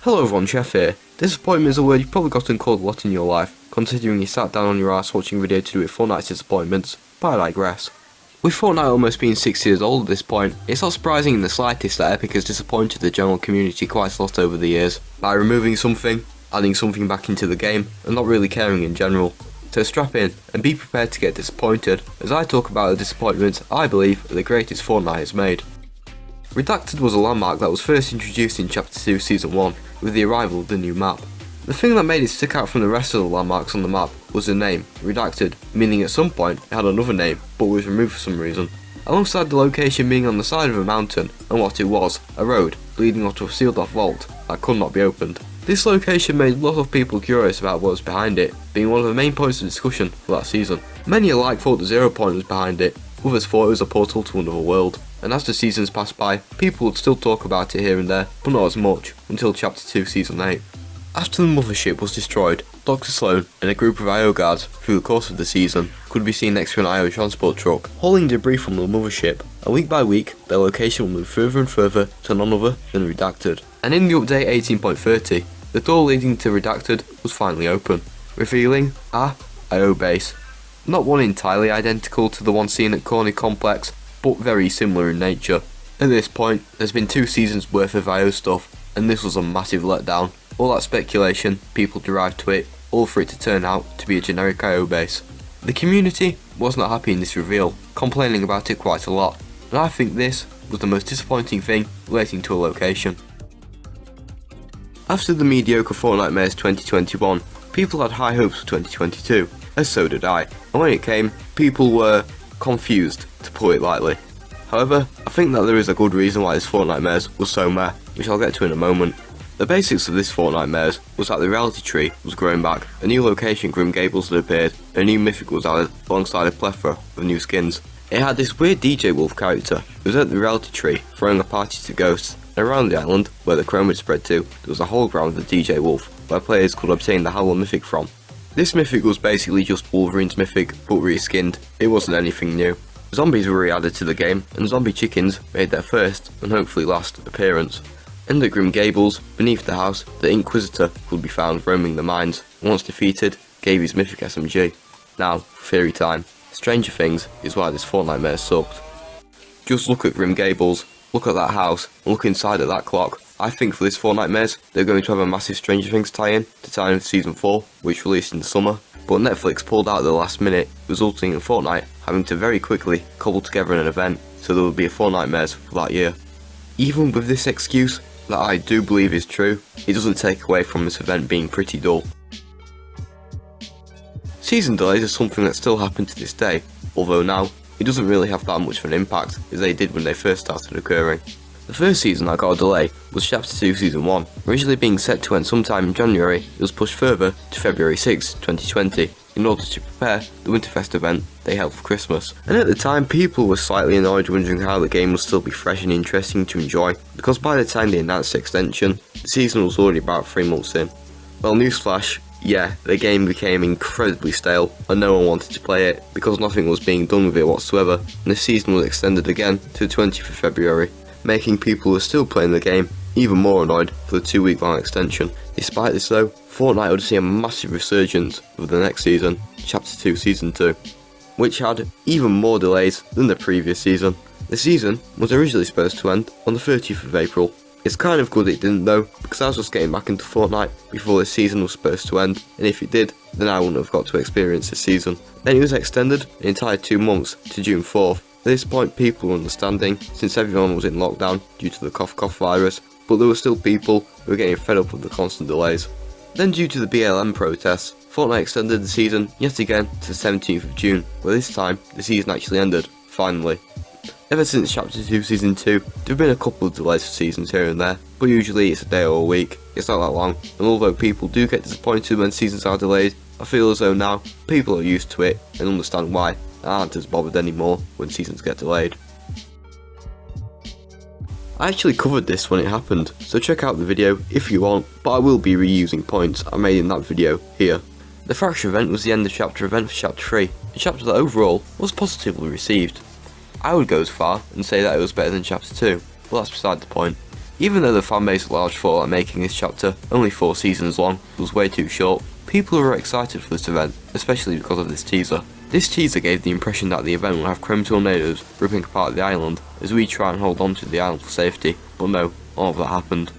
Hello everyone, Chef here. Disappointment is a word you've probably gotten called a lot in your life, considering you sat down on your ass watching a video to do with Fortnite Dissapointments, but I digress. With Fortnite almost being 6 years old at this point, it's not surprising in the slightest that Epic has disappointed the general community quite a lot over the years, by removing something, adding something back into the game, and not really caring in general. So strap in, and be prepared to get disappointed, as I talk about the disappointments I believe are the greatest Fortnite has made. Redacted was a landmark that was first introduced in Chapter 2 Season 1, with the arrival of the new map. The thing that made it stick out from the rest of the landmarks on the map was the name, Redacted, meaning at some point it had another name, but was removed for some reason. Alongside the location being on the side of a mountain, and what it was, a road, leading onto a sealed off vault that could not be opened. This location made a lot of people curious about what was behind it, being one of the main points of discussion for that season. Many alike thought the 0 point was behind it, others thought it was a portal to another world. And as the seasons passed by, people would still talk about it here and there, but not as much, until Chapter 2 Season 8. After the mothership was destroyed, Dr. Sloan and a group of IO guards, through the course of the season, could be seen next to an IO transport truck, hauling debris from the mothership, and week by week, their location will move further and further to none other than Redacted. And in the update 18.30, the door leading to Redacted was finally open, revealing a IO base. Not one entirely identical to the one seen at Corny Complex, but very similar in nature. At this point, there's been 2 seasons worth of IO stuff, and this was a massive letdown. All that speculation people derived to it, all for it to turn out to be a generic IO base. The community was not happy in this reveal, complaining about it quite a lot, and I think this was the most disappointing thing relating to a location. After the mediocre Fortnitemares 2021, people had high hopes for 2022, as so did I, and when it came, people were confused, to put it lightly. However, I think that there is a good reason why this Fortnitemares was so meh, which I'll get to in a moment. The basics of this Fortnitemares was that the reality tree was growing back, a new location Grim Gables had appeared, and a new mythic was added alongside a plethora of new skins. It had this weird DJ Wolf character who was at the reality tree throwing a party to ghosts, and around the island, where the chrome had spread to, there was a hologram of the DJ Wolf, where players could obtain the Howler mythic from. This mythic was basically just Wolverine's mythic, but reskinned. It wasn't anything new. Zombies were re-added to the game, and zombie chickens made their first, and hopefully last, appearance. In the Grim Gables, beneath the house, the Inquisitor could be found roaming the mines, and once defeated, gave his mythic SMG. Now, theory time. Stranger Things is why this Fortnitemares sucked. Just look at Grim Gables, look at that house, and look inside at that clock. I think for this Fortnitemares, they're going to have a massive Stranger Things tie-in to tie in with Season 4, which released in the summer, but Netflix pulled out at the last minute, resulting in Fortnite having to very quickly cobble together an event, so there would be a Fortnitemares for that year. Even with this excuse, that I do believe is true, it doesn't take away from this event being pretty dull. Season delays are something that still happen to this day, although now, it doesn't really have that much of an impact as they did when they first started occurring. The first season that got a delay was Chapter 2 Season 1. Originally being set to end sometime in January, it was pushed further to February 6, 2020, in order to prepare the Winterfest event they held for Christmas. And at the time, people were slightly annoyed, wondering how the game would still be fresh and interesting to enjoy, because by the time they announced the extension, the season was already about 3 months in. Well, newsflash, yeah, the game became incredibly stale, and no one wanted to play it, because nothing was being done with it whatsoever, and the season was extended again to the 20th of February. Making people who are still playing the game even more annoyed for the 2-week-long extension. Despite this though, Fortnite would see a massive resurgence with the next season, Chapter 2 Season 2, which had even more delays than the previous season. The season was originally supposed to end on the 30th of April. It's kind of good it didn't though, because I was just getting back into Fortnite before this season was supposed to end, and if it did, then I wouldn't have got to experience this season. Then it was extended an entire 2 months to June 4th. At this point, people were understanding, since everyone was in lockdown due to the cough virus, but there were still people who were getting fed up with the constant delays. Then due to the BLM protests, Fortnite extended the season yet again to the 17th of June, where this time, the season actually ended, finally. Ever since Chapter 2 Season 2, there have been a couple of delays for seasons here and there, but usually it's a day or a week, it's not that long, and although people do get disappointed when seasons are delayed, I feel as though now, people are used to it and understand why, and aren't as bothered anymore when seasons get delayed. I actually covered this when it happened, so check out the video if you want, but I will be reusing points I made in that video here. The Fracture event was the end of chapter event for Chapter 3, a chapter that overall was positively received. I would go as far and say that it was better than Chapter 2, but that's beside the point. Even though the fanbase large for making this chapter only 4 seasons long was way too short, people were excited for this event, especially because of this teaser. This teaser gave the impression that the event will have chrome tornadoes ripping apart the island as we try and hold on to the island for safety, but no, none of that happened.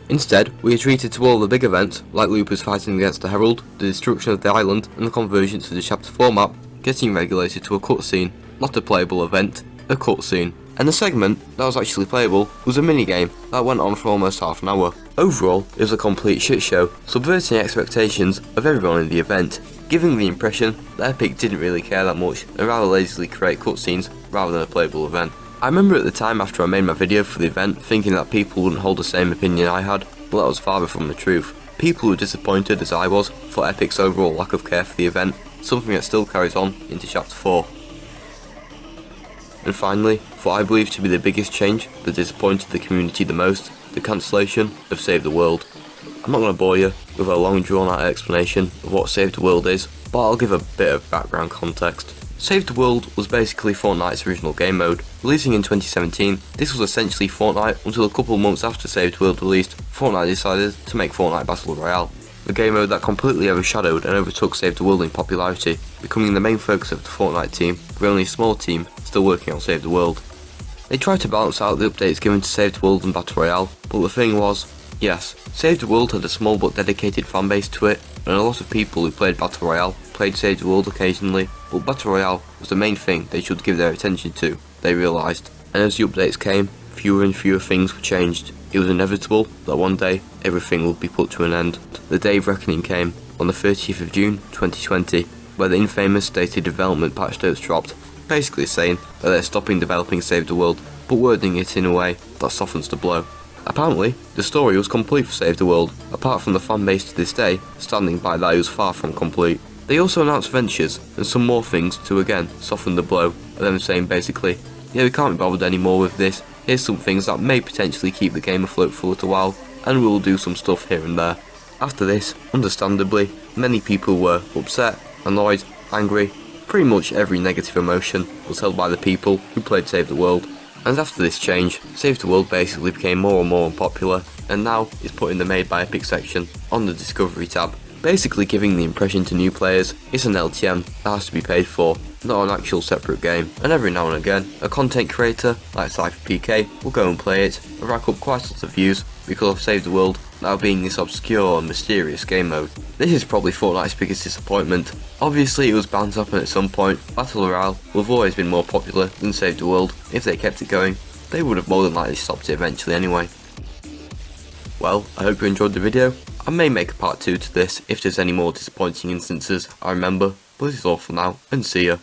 Instead, we are treated to all the big events, like Loopers fighting against the Herald, the destruction of the island, and the conversion to the Chapter 4 map, getting regulated to a cutscene, not a playable event, a cutscene. And the segment that was actually playable was a minigame that went on for almost half an hour. Overall, it was a complete shit show, subverting expectations of everyone in the event, giving the impression that Epic didn't really care that much and rather lazily create cutscenes rather than a playable event. I remember at the time after I made my video for the event thinking that people wouldn't hold the same opinion I had, but that was far from the truth. People who were disappointed as I was for Epic's overall lack of care for the event, something that still carries on into Chapter 4. And finally, what I believe to be the biggest change that disappointed the community the most, the cancellation of Save the World. I'm not going to bore you with a long drawn out explanation of what Save the World is, but I'll give a bit of background context. Save the World was basically Fortnite's original game mode. Releasing in 2017, this was essentially Fortnite until a couple of months after Save the World released, Fortnite decided to make Fortnite Battle Royale. The game mode that completely overshadowed and overtook Save the World in popularity, becoming the main focus of the Fortnite team, with only a small team still working on Save the World. They tried to balance out the updates given to Save the World and Battle Royale, but the thing was, yes, Save the World had a small but dedicated fanbase to it, and a lot of people who played Battle Royale played Save the World occasionally, but Battle Royale was the main thing they should give their attention to, they realised. And as the updates came, fewer and fewer things were changed. It was inevitable that one day everything would be put to an end. The day of reckoning came on the 30th of June 2020, where the infamous dated development patch notes dropped, basically saying that they're stopping developing Save the World, but wording it in a way that softens the blow. Apparently, the story was complete for Save the World, apart from the fanbase to this day standing by that it was far from complete. They also announced ventures and some more things to again soften the blow, and them saying basically, yeah, we can't be bothered anymore with this, here's some things that may potentially keep the game afloat for a little while, and we'll do some stuff here and there. After this, understandably, many people were upset, annoyed, angry. Pretty much every negative emotion was held by the people who played Save the World. And after this change, Save the World basically became more and more unpopular, and now is put in the Made by Epic section on the Discovery tab, basically giving the impression to new players it's an LTM that has to be paid for, not an actual separate game. And every now and again, a content creator like CypherPK will go and play it and rack up quite a lot of views because of Save the World now being this obscure and mysterious game mode. This is probably Fortnite's biggest disappointment. Obviously it was bound to happen at some point. Battle Royale would have always been more popular than Save the World. If they kept it going, they would have more than likely stopped it eventually anyway. Well, I hope you enjoyed the video. I may make a part 2 to this if there's any more disappointing instances I remember, but this is all for now, and see ya.